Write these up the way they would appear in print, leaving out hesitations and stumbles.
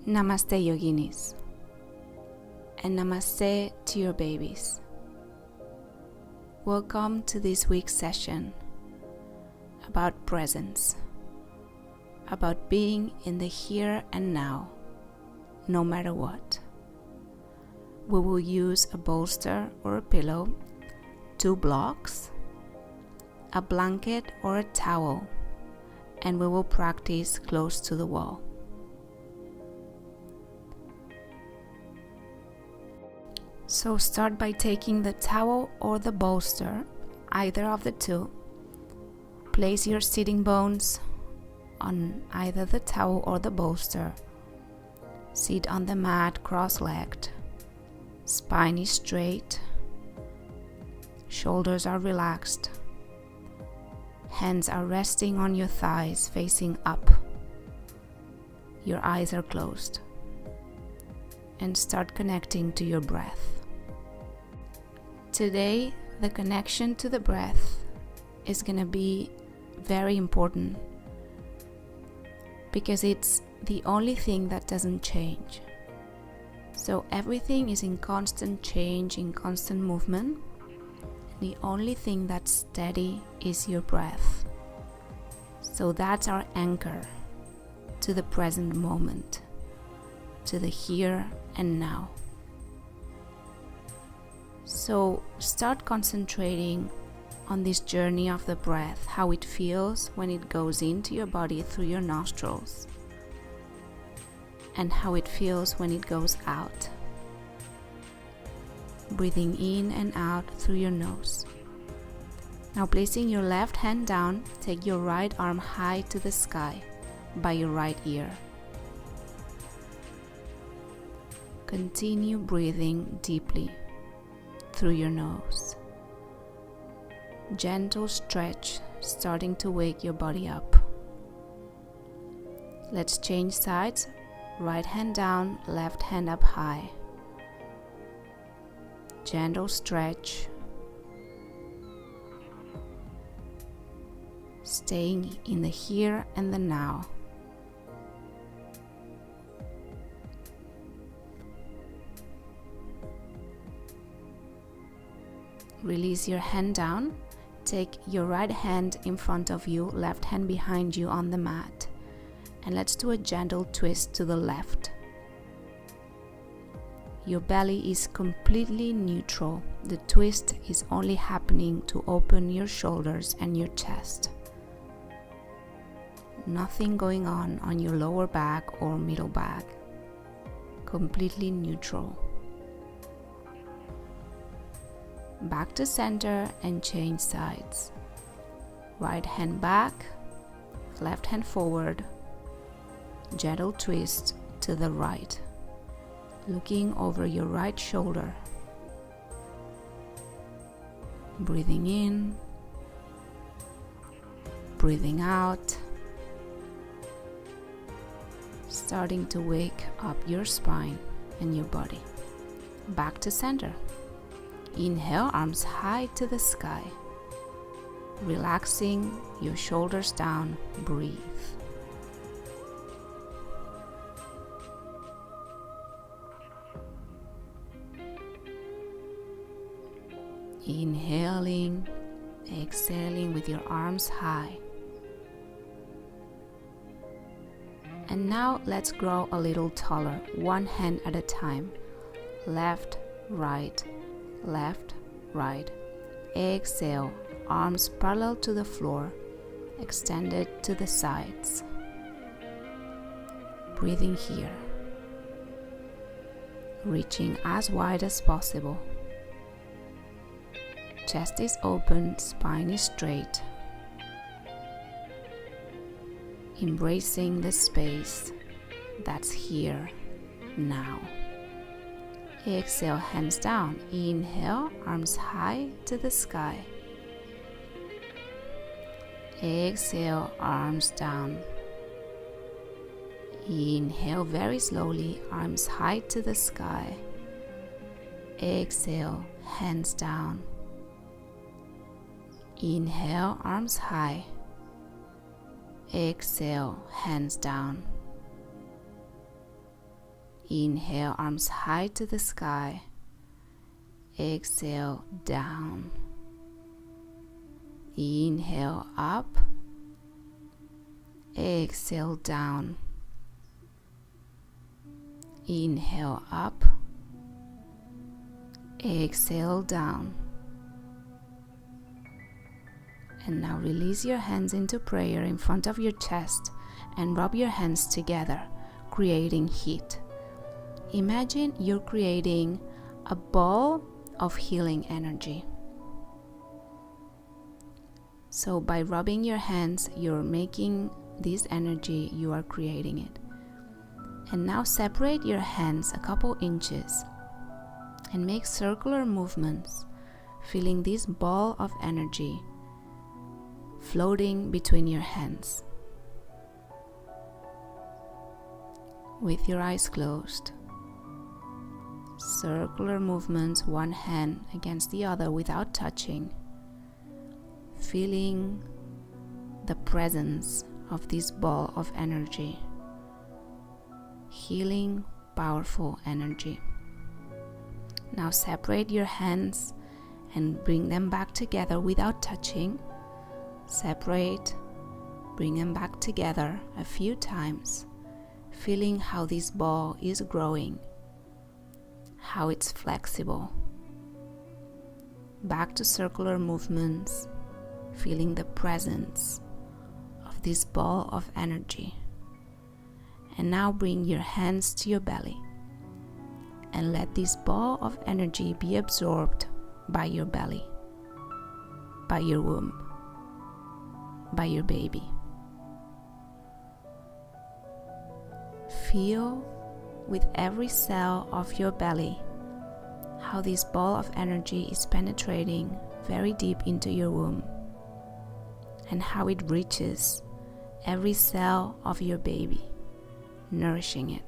Namaste yoginis, and namaste to your babies. Welcome to this week's session about presence, about being in the here and now, no matter what. We will use a bolster or a pillow, 2 blocks, a blanket or a towel, and we will practice close to the wall. So start by taking the towel or the bolster, either of the two. Place your sitting bones on either the towel or the bolster. Sit on the mat cross-legged. Spine is straight. Shoulders are relaxed. Hands are resting on your thighs facing up. Your eyes are closed. And start connecting to your breath. Today, the connection to the breath is going to be very important because it's the only thing that doesn't change. So everything is in constant change, in constant movement. The only thing that's steady is your breath. So that's our anchor to the present moment, to the here and now. So start concentrating on this journey of the breath, how it feels when it goes into your body through your nostrils, and how it feels when it goes out. Breathing in and out through your nose. Now placing your left hand down, take your right arm high to the sky by your right ear. Continue breathing deeply through your nose. Gentle stretch starting to wake your body up. Let's change sides. Right hand down, left hand up high. Gentle stretch. Staying in the here and the now. Release your hand down. Take your right hand in front of you, left hand behind you on the mat. And let's do a gentle twist to the left. Your belly is completely neutral. The twist is only happening to open your shoulders and your chest. Nothing going on your lower back or middle back. Completely neutral. Back to center and change sides. Right hand back, left hand forward. Gentle twist to the right, looking over your right shoulder. Breathing in, breathing out, starting to wake up your spine and your body. Back to center. Inhale, arms high to the sky. Relaxing your shoulders down, breathe. Inhaling, exhaling with your arms high. And now let's grow a little taller, one hand at a time. Left, right, left, right. Exhale, arms parallel to the floor, extended to the sides. Breathing here. Reaching as wide as possible. Chest is open, spine is straight. Embracing the space that's here now. Exhale, hands down. Inhale, arms high to the sky. Exhale, arms down. Inhale very slowly, arms high to the sky. Exhale, hands down. Inhale, arms high. Exhale, hands down. Inhale, arms high to the sky. Exhale, down. Inhale, up. Exhale, down. Inhale, up. Exhale, down. And now release your hands into prayer in front of your chest and rub your hands together, creating heat. Imagine you're creating a ball of healing energy. So by rubbing your hands, you're making this energy, you are creating it. And now separate your hands a couple inches and make circular movements, feeling this ball of energy floating between your hands. With your eyes closed, circular movements, one hand against the other without touching, feeling the presence of this ball of energy, healing, powerful energy. Now separate your hands and bring them back together without touching. Separate, bring them back together a few times, feeling how this ball is growing, how it's flexible. Back to circular movements, feeling the presence of this ball of energy. And now bring your hands to your belly and let this ball of energy be absorbed by your belly, by your womb, by your baby. Feel with every cell of your belly how this ball of energy is penetrating very deep into your womb and how it reaches every cell of your baby, nourishing it.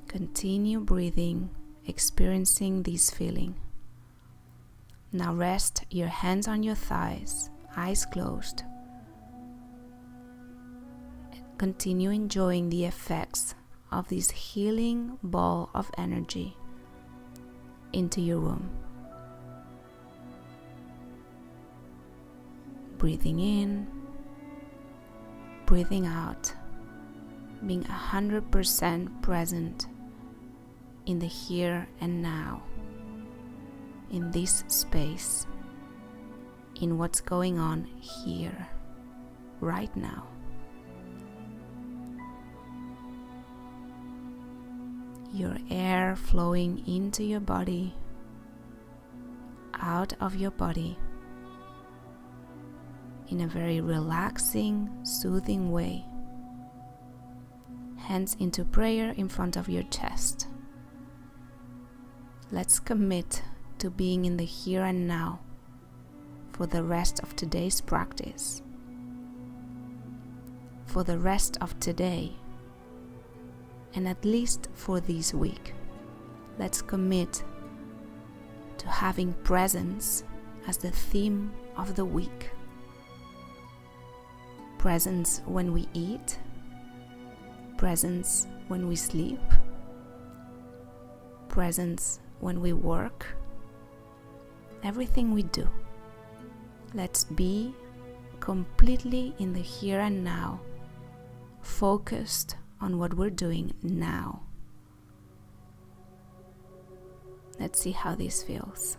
Continue breathing, experiencing this feeling. Now rest your hands on your thighs, eyes closed. Continue enjoying the effects of this healing ball of energy into your womb. Breathing in, breathing out, being 100% present in the here and now, in this space, in what's going on here, right now. Your air flowing into your body, out of your body, in a very relaxing, soothing way. Hands into prayer in front of your chest. Let's commit to being in the here and now for the rest of today's practice. For the rest of today, and at least for this week, let's commit to having presence as the theme of the week. Presence when we eat, presence when we sleep, presence when we work, everything we do. Let's be completely in the here and now, focused on what we're doing now. Let's see how this feels.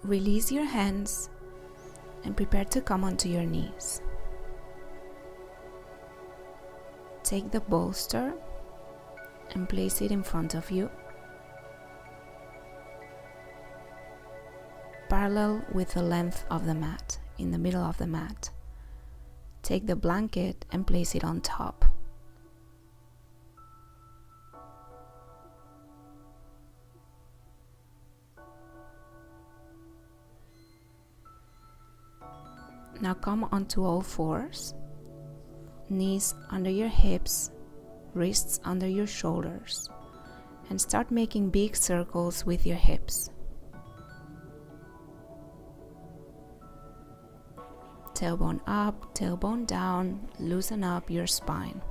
Release your hands and prepare to come onto your knees. Take the bolster and place it in front of you, parallel with the length of the mat, in the middle of the mat. Take the blanket and place it on top. Now come onto all fours, knees under your hips, wrists under your shoulders, and start making big circles with your hips. Tailbone up, tailbone down, loosen up your spine.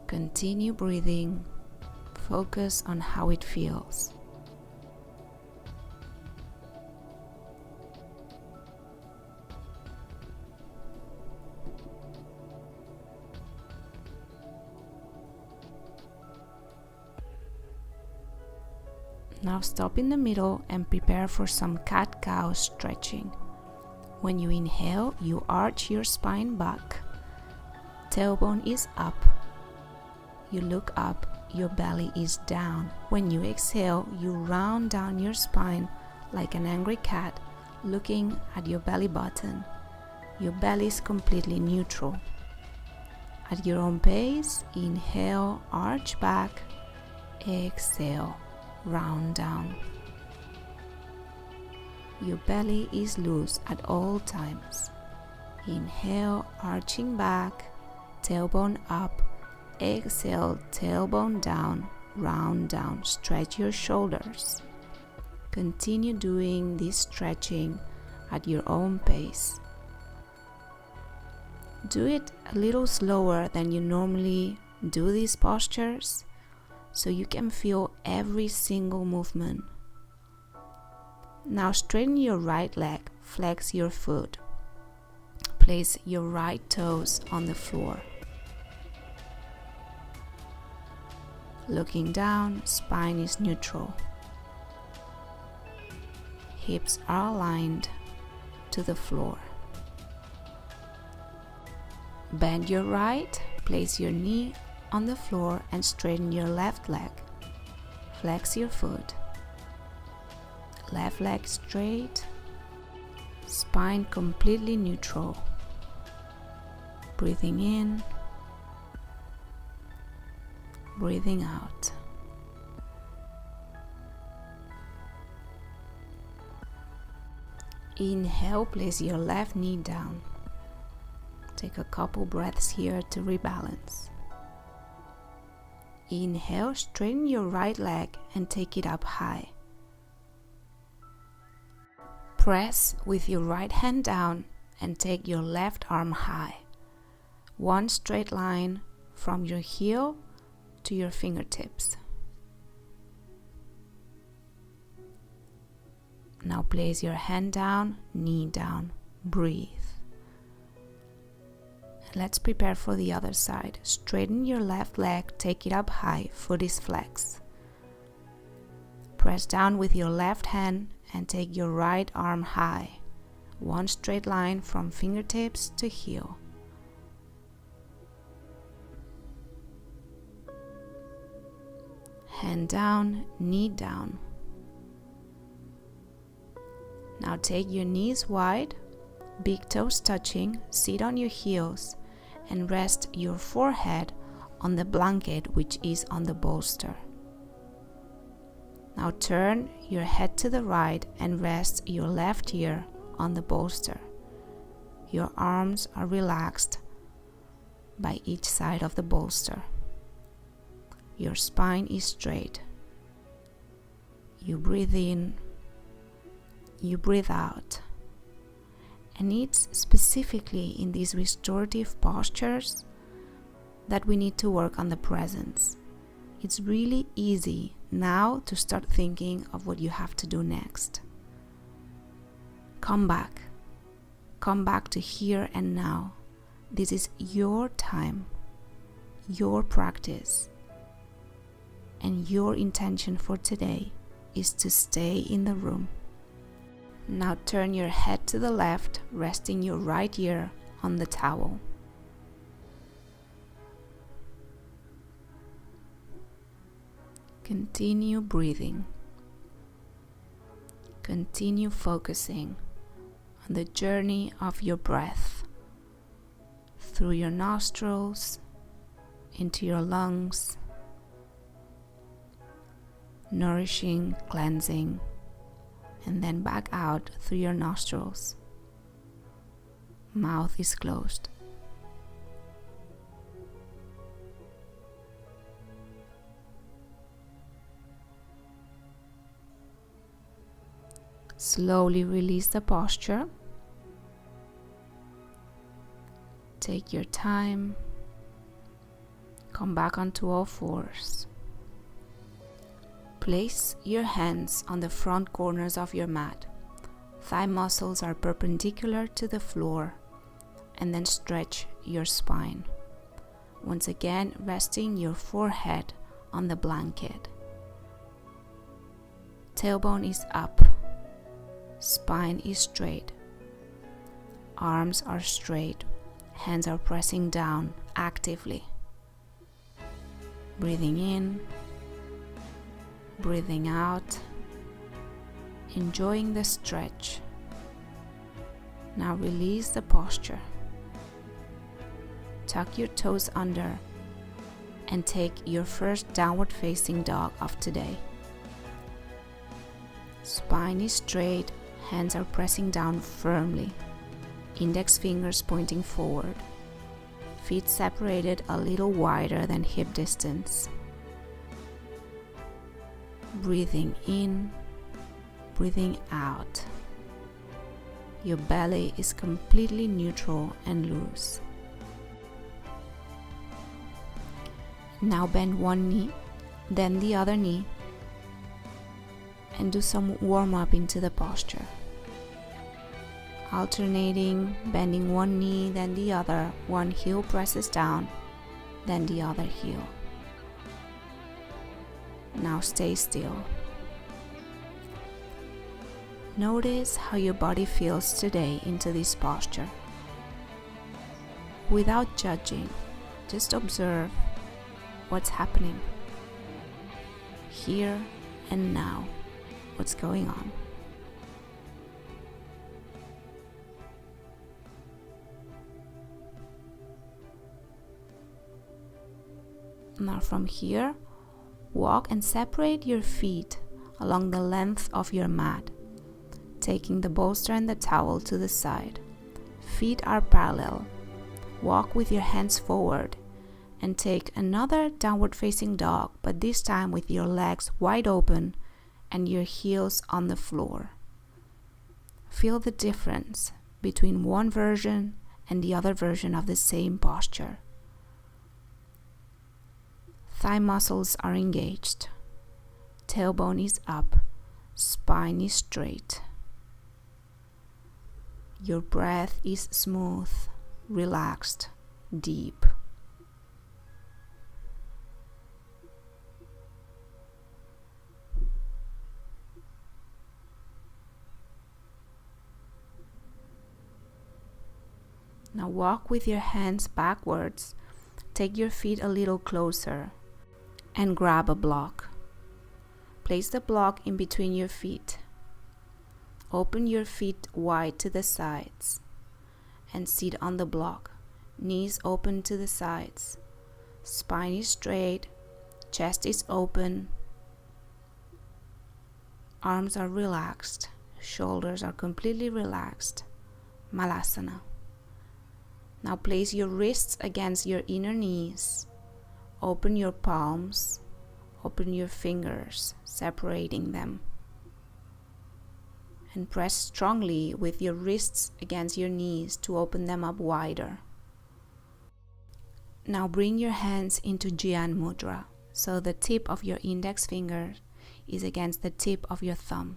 Continue breathing. Focus on how it feels. Now stop in the middle and prepare for some cat-cow stretching. When you inhale, you arch your spine back. Tailbone is up. You look up, your belly is down. When you exhale, you round down your spine like an angry cat looking at your belly button. Your belly is completely neutral. At your own pace, inhale, arch back, exhale, round down. Your belly is loose at all times. Inhale, arching back, tailbone up, exhale, tailbone down, round down. Stretch your shoulders. Continue doing this stretching at your own pace. Do it a little slower than you normally do these postures, so you can feel every single movement. Now straighten your right leg, flex your foot. Place your right toes on the floor. Looking down, spine is neutral. Hips are aligned to the floor. Bend your right, place your knee on the floor and straighten your left leg. Flex your foot. Left leg straight. Spine completely neutral. Breathing in. Breathing out. Inhale, place your left knee down. Take a couple breaths here to rebalance. Inhale, straighten your right leg and take it up high. Press with your right hand down and take your left arm high. One straight line from your heel to your fingertips. Now place your hand down, knee down, breathe. Let's prepare for the other side. Straighten your left leg, take it up high, foot is flexed. Press down with your left hand and take your right arm high. One straight line from fingertips to heel. Hand down, knee down. Now take your knees wide, big toes touching, sit on your heels and rest your forehead on the blanket which is on the bolster. Now turn your head to the right and rest your left ear on the bolster. Your arms are relaxed by each side of the bolster. Your spine is straight. You breathe in, you breathe out. And it's specifically in these restorative postures that we need to work on the presence. It's really easy now to start thinking of what you have to do next. Come back to here and now. This is your time, your practice, and your intention for today is to stay in the room. Now turn your head to the left, resting your right ear on the towel. Continue breathing. Continue focusing on the journey of your breath through your nostrils, into your lungs, nourishing, cleansing, and then back out through your nostrils. Mouth is closed. Slowly release the posture. Take your time. Come back onto all fours. Place your hands on the front corners of your mat. Thigh muscles are perpendicular to the floor, and then stretch your spine. Once again, resting your forehead on the blanket. Tailbone is up. Spine is straight. Arms are straight. Hands are pressing down actively. Breathing in, breathing out, enjoying the stretch. Now release the posture. Tuck your toes under and take your first downward facing dog of today. Spine is straight, hands are pressing down firmly, index fingers pointing forward, feet separated a little wider than hip distance. Breathing in, breathing out. Your belly is completely neutral and loose. Now bend one knee, then the other knee, and do some warm-up into the posture. Alternating, bending one knee, then the other. One heel presses down, then the other heel. Now stay still. Notice how your body feels today into this posture. Without judging, just observe what's happening. Here and now, what's going on. Now from here, walk and separate your feet along the length of your mat, taking the bolster and the towel to the side. Feet are parallel. Walk with your hands forward and take another downward facing dog, but this time with your legs wide open and your heels on the floor. Feel the difference between one version and the other version of the same posture. Thigh muscles are engaged. Tailbone is up. Spine is straight. Your breath is smooth, relaxed, deep. Now walk with your hands backwards. Take your feet a little closer and grab a block. Place the block in between your feet. Open your feet wide to the sides and sit on the block. Knees open to the sides. Spine is straight. Chest is open. Arms are relaxed. Shoulders are completely relaxed. Malasana. Now place your wrists against your inner knees. Open your palms. Open your fingers, separating them. And press strongly with your wrists against your knees to open them up wider. Now bring your hands into Jyan Mudra, so the tip of your index finger is against the tip of your thumb,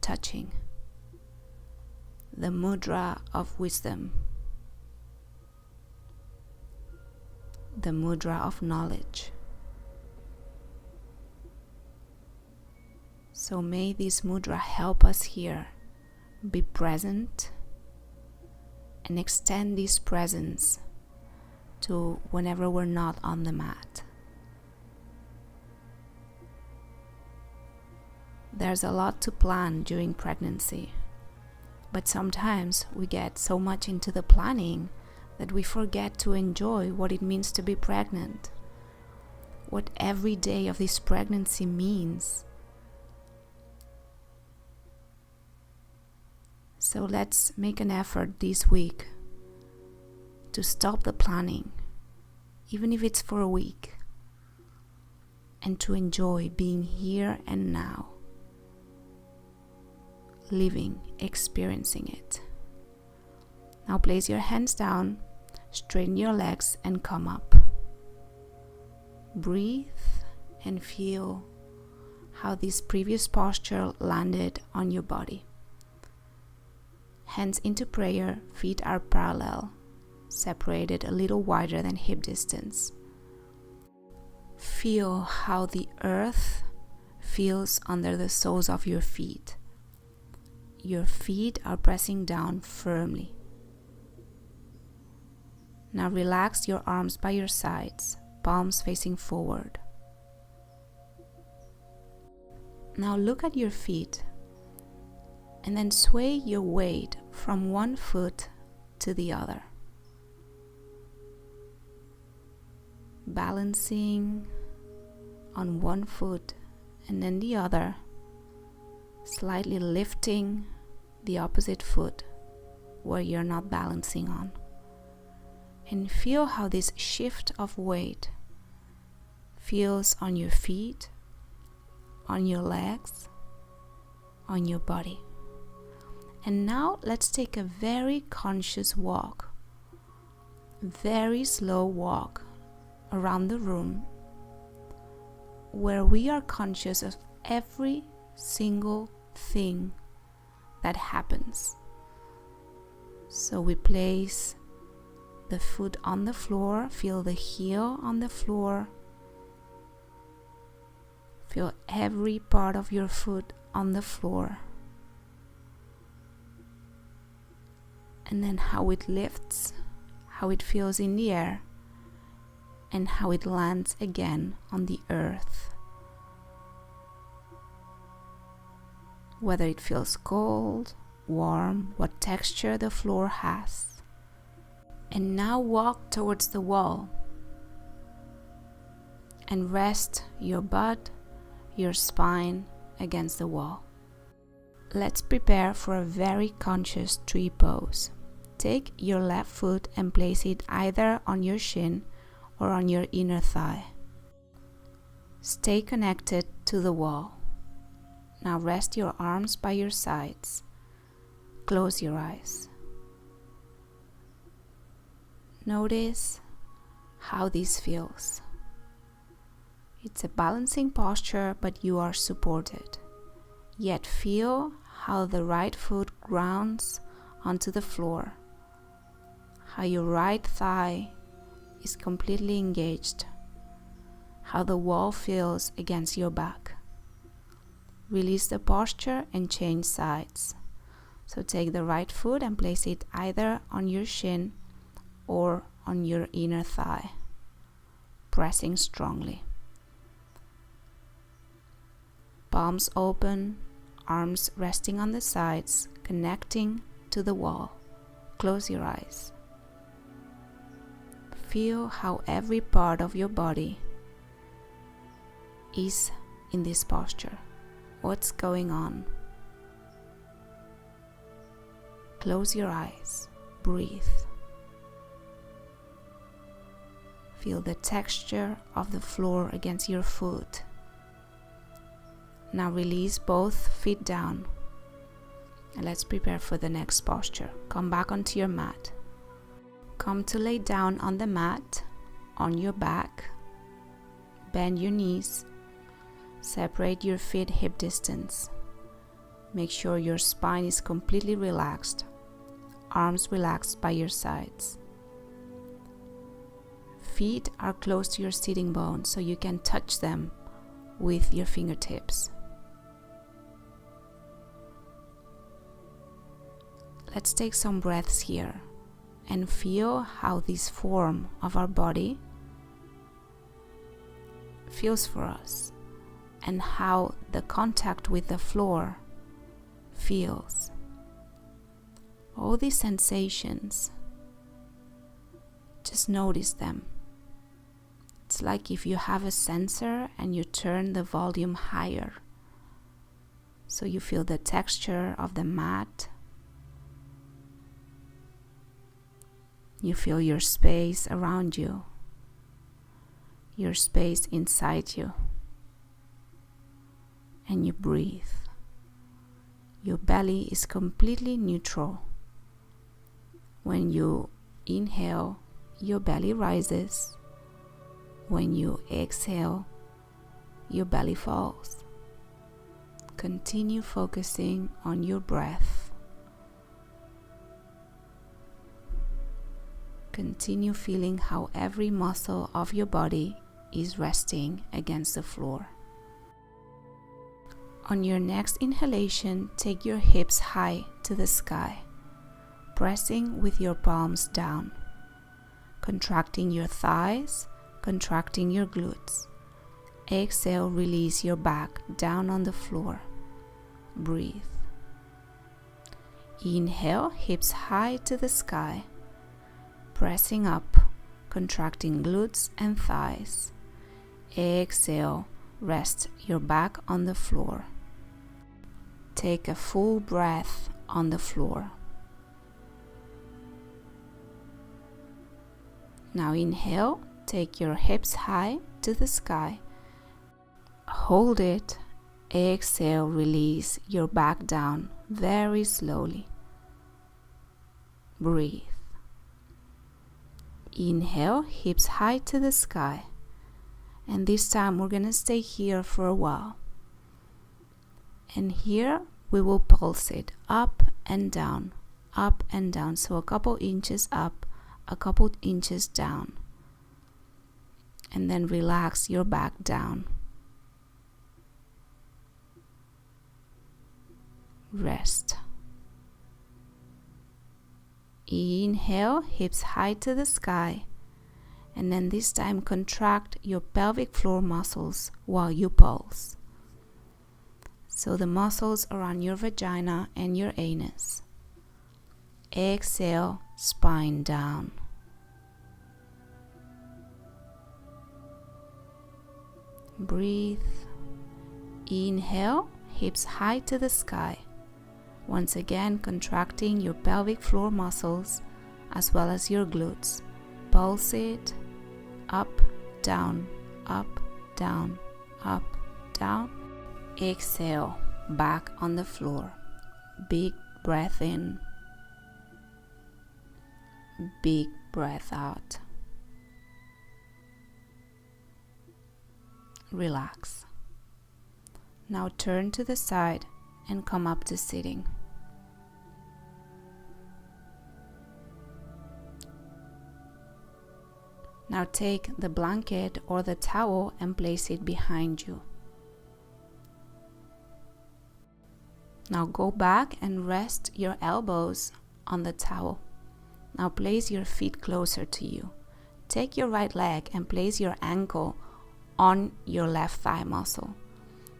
touching. The mudra of wisdom. The mudra of knowledge. So may this mudra help us here be present and extend this presence to whenever we're not on the mat. There's a lot to plan during pregnancy, but sometimes we get so much into the planning that we forget to enjoy what it means to be pregnant, what every day of this pregnancy means. So let's make an effort this week to stop the planning, even if it's for a week, and to enjoy being here and now. living, experiencing it. Now place your hands down, straighten your legs and come up. Breathe and feel how this previous posture landed on your body. Hands into prayer, feet are parallel, separated a little wider than hip distance. Feel how the earth feels under the soles of your feet. Your feet are pressing down firmly. Now relax your arms by your sides, palms facing forward. Now look at your feet and then sway your weight from one foot to the other. Balancing on one foot and then the other, slightly lifting the opposite foot where you're not balancing on. And feel how this shift of weight feels on your feet, on your legs, on your body. And now let's take a very conscious walk, very slow walk around the room where we are conscious of every single thing that happens. So we place the foot on the floor, feel the heel on the floor, feel every part of your foot on the floor, and then how it lifts, how it feels in the air, and how it lands again on the earth. Whether it feels cold, warm, what texture the floor has. And now walk towards the wall and rest your butt, your spine against the wall. Let's prepare for a very conscious tree pose. Take your left foot and place it either on your shin or on your inner thigh. Stay connected to the wall. Now rest your arms by your sides. Close your eyes. Notice how this feels. It's a balancing posture, but you are supported. Yet feel how the right foot grounds onto the floor, how your right thigh is completely engaged, how the wall feels against your back. Release the posture and change sides. So take the right foot and place it either on your shin or on your inner thigh, pressing strongly. Palms open, arms resting on the sides, connecting to the wall. Close your eyes. Feel how every part of your body is in this posture. What's going on? Close your eyes. Breathe. Feel the texture of the floor against your foot. Now release both feet down. And let's prepare for the next posture. Come back onto your mat. Come to lay down on the mat, on your back. Bend your knees. Separate your feet hip distance. Make sure your spine is completely relaxed. Arms relaxed by your sides. Feet are close to your sitting bones so you can touch them with your fingertips. Let's take some breaths here and feel how this form of our body feels for us and how the contact with the floor feels. All these sensations, just notice them. It's like if you have a sensor and you turn the volume higher. So you feel the texture of the mat. You feel your space around you, your space inside you, and you breathe. Your belly is completely neutral. When you inhale, your belly rises. When you exhale, your belly falls. Continue focusing on your breath. Continue feeling how every muscle of your body is resting against the floor. On your next inhalation, take your hips high to the sky, pressing with your palms down, contracting your thighs, contracting your glutes. Exhale, release your back down on the floor. Breathe. Inhale, hips high to the sky, pressing up, contracting glutes and thighs. Exhale, rest your back on the floor. Take a full breath on the floor. Now inhale, take your hips high to the sky. Hold it. Exhale, release your back down very slowly. Breathe. Inhale, hips high to the sky. And this time we're going to stay here for a while. And here we will pulse it up and down, up and down. So a couple inches up, a couple inches down. And then relax your back down. Rest. Inhale, hips high to the sky. And then this time contract your pelvic floor muscles while you pulse. So the muscles around your vagina and your anus. Exhale, spine down. Breathe. Inhale, hips high to the sky. Once again, contracting your pelvic floor muscles as well as your glutes. Pulse it up, down, up, down, up, down. Exhale, back on the floor. Big breath in. Big breath out. Relax. Now turn to the side and come up to sitting. Now take the blanket or the towel and place it behind you. Now go back and rest your elbows on the towel. Now place your feet closer to you. Take your right leg and place your ankle on your left thigh muscle.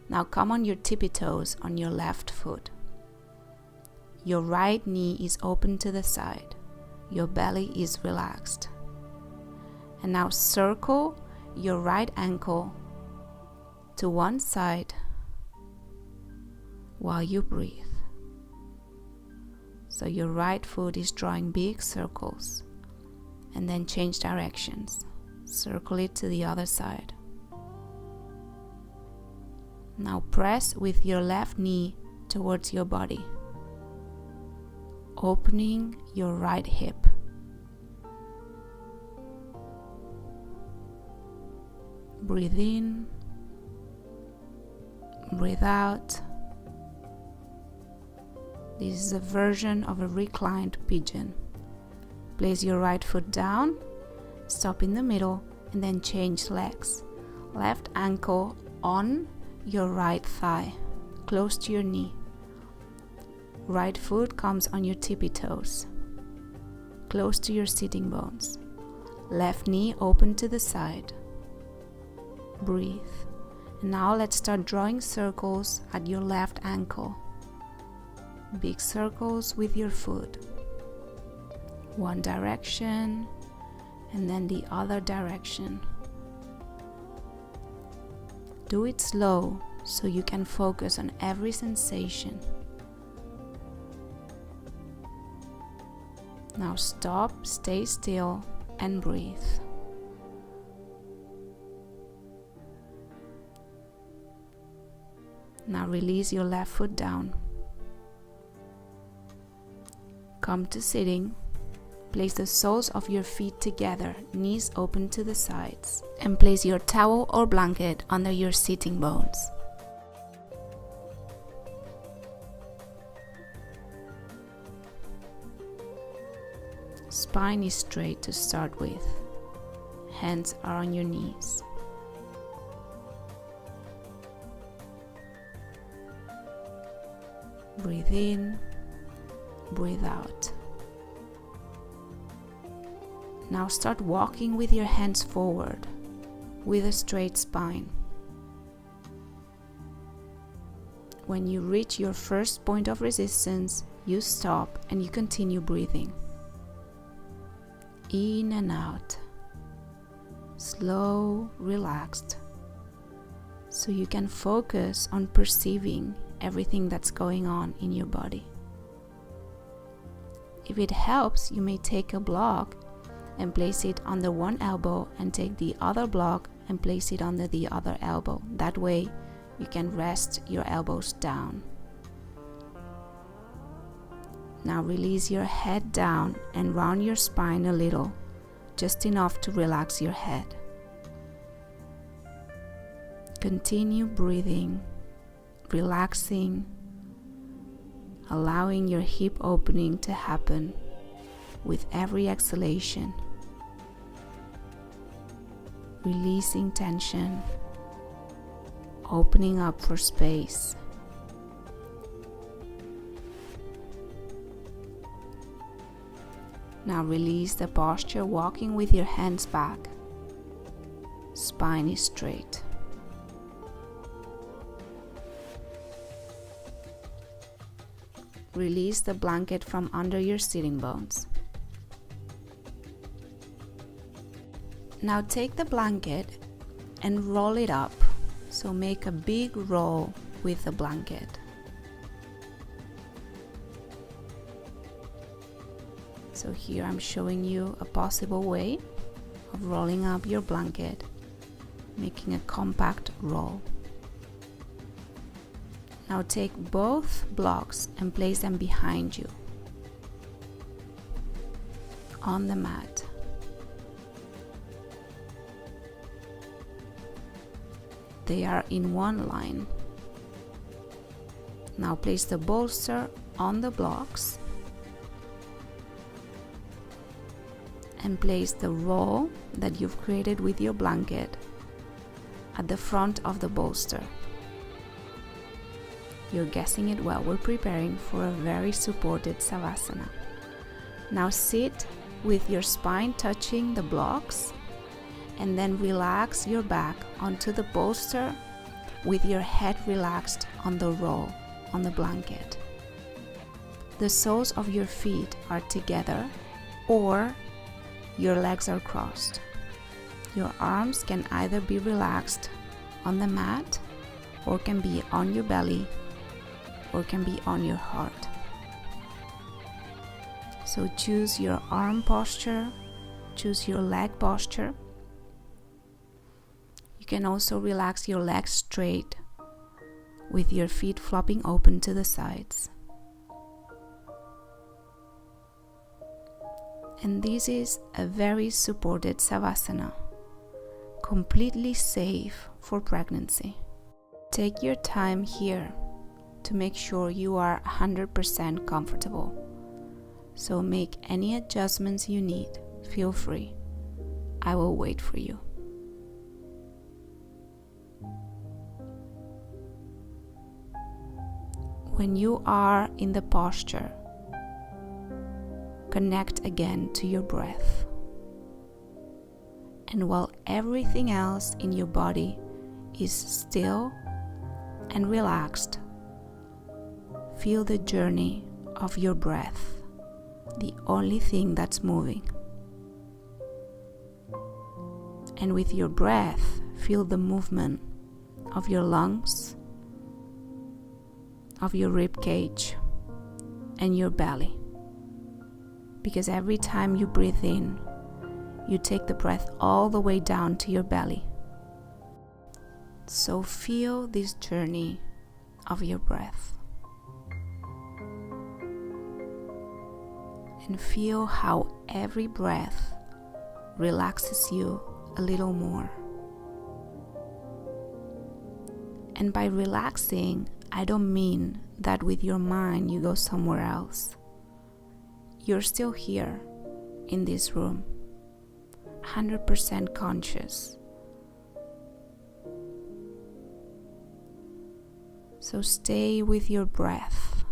Now come on your tippy toes on your left foot. Your right knee is open to the side. Your belly is relaxed. And now circle your right ankle to one side while you breathe. So your right foot is drawing big circles, and then change directions. Circle it to the other side. Now press with your left knee towards your body, opening your right hip. Breathe in, breathe out. This is a version of a reclined pigeon. Place your right foot down, stop in the middle, and then change legs. Left ankle on your right thigh, close to your knee. Right foot comes on your tippy toes, close to your sitting bones. Left knee open to the side. Breathe. And now let's start drawing circles at your left ankle. Big circles with your foot. One direction and then the other direction. Do it slow so you can focus on every sensation. Now stop, stay still, and breathe. Now release your left foot down. Come to sitting. Place the soles of your feet together, knees open to the sides, and place your towel or blanket under your sitting bones. Spine is straight to start with. Hands are on your knees. Breathe in, breathe out. Now start walking with your hands forward, with a straight spine. When you reach your first point of resistance, you stop and you continue breathing. In and out. Slow, relaxed, so you can focus on perceiving everything that's going on in your body. If it helps, you may take a block and place it under one elbow and take the other block and place it under the other elbow. That way you can rest your elbows down. Now release your head down and round your spine a little, just enough to relax your head. Continue breathing, relaxing, allowing your hip opening to happen with every exhalation. Releasing tension, opening up for space. Now release the posture, walking with your hands back. Spine is straight. Release the blanket from under your sitting bones. Now take the blanket and roll it up. So make a big roll with the blanket. So here I'm showing you a possible way of rolling up your blanket, making a compact roll. Now take both blocks and place them behind you on the mat. They are in one line. Now place the bolster on the blocks and place the roll that you've created with your blanket at the front of the bolster. You're guessing it well, we're preparing for a very supported Savasana. Now sit with your spine touching the blocks and then relax your back onto the bolster with your head relaxed on the roll, on the blanket. The soles of your feet are together or your legs are crossed. Your arms can either be relaxed on the mat or can be on your belly or can be on your heart. So choose your arm posture, choose your leg posture. You can also relax your legs straight with your feet flopping open to the sides. And this is a very supported Savasana, completely safe for pregnancy. Take your time here to make sure you are 100% comfortable. So make any adjustments you need, feel free. I will wait for you. When you are in the posture, connect again to your breath. And while everything else in your body is still and relaxed, feel the journey of your breath, the only thing that's moving. And with your breath, feel the movement of your lungs, of your rib cage, and your belly. Because every time you breathe in, you take the breath all the way down to your belly. So feel this journey of your breath. and feel how every breath relaxes you a little more. And by relaxing, I don't mean that with your mind you go somewhere else. You're still here in this room, 100% conscious. So stay with your breath.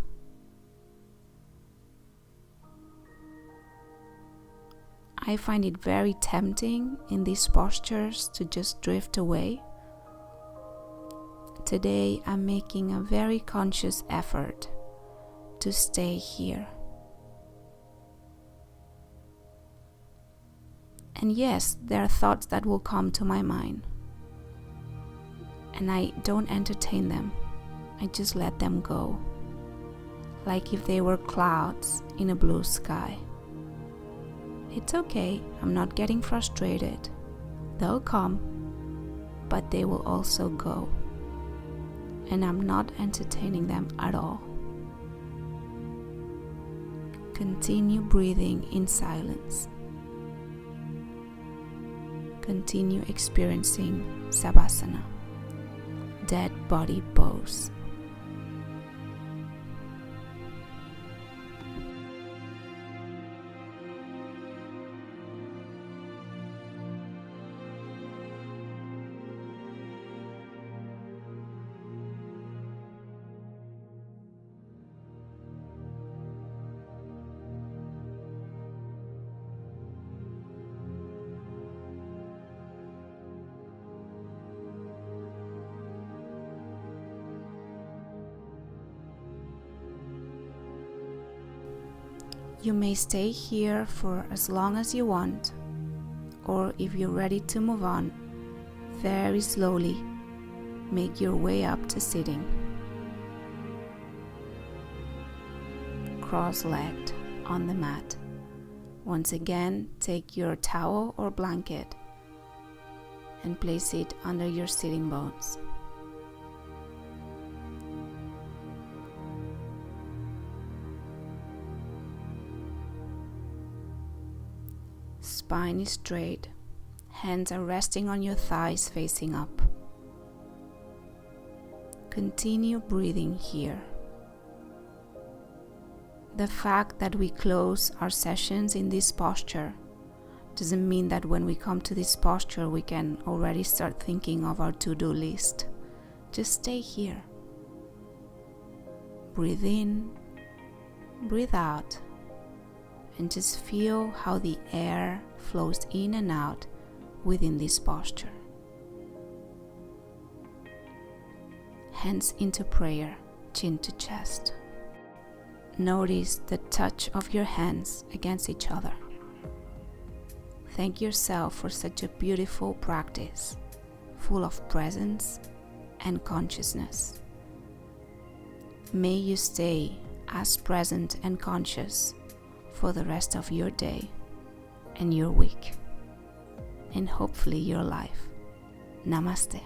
I find it very tempting in these postures to just drift away. Today I'm making a very conscious effort to stay here. And yes, there are thoughts that will come to my mind, and I don't entertain them. I just let them go, like if they were clouds in a blue sky. It's okay, I'm not getting frustrated. They'll come, but they will also go. And I'm not entertaining them at all. Continue breathing in silence. Continue experiencing Savasana, dead body pose. You may stay here for as long as you want, or if you're ready to move on, very slowly make your way up to sitting. Cross-legged on the mat. Once again, take your towel or blanket and place it under your sitting bones. Spine is straight, hands are resting on your thighs facing up. Continue breathing here. The fact that we close our sessions in this posture doesn't mean that when we come to this posture we can already start thinking of our to-do list. Just stay here. Breathe in, breathe out, and just feel how the air flows in and out within this posture. Hands into prayer, chin to chest. Notice the touch of your hands against each other. Thank yourself for such a beautiful practice, full of presence and consciousness. May you stay as present and conscious for the rest of your day and your week, and hopefully your life. Namaste.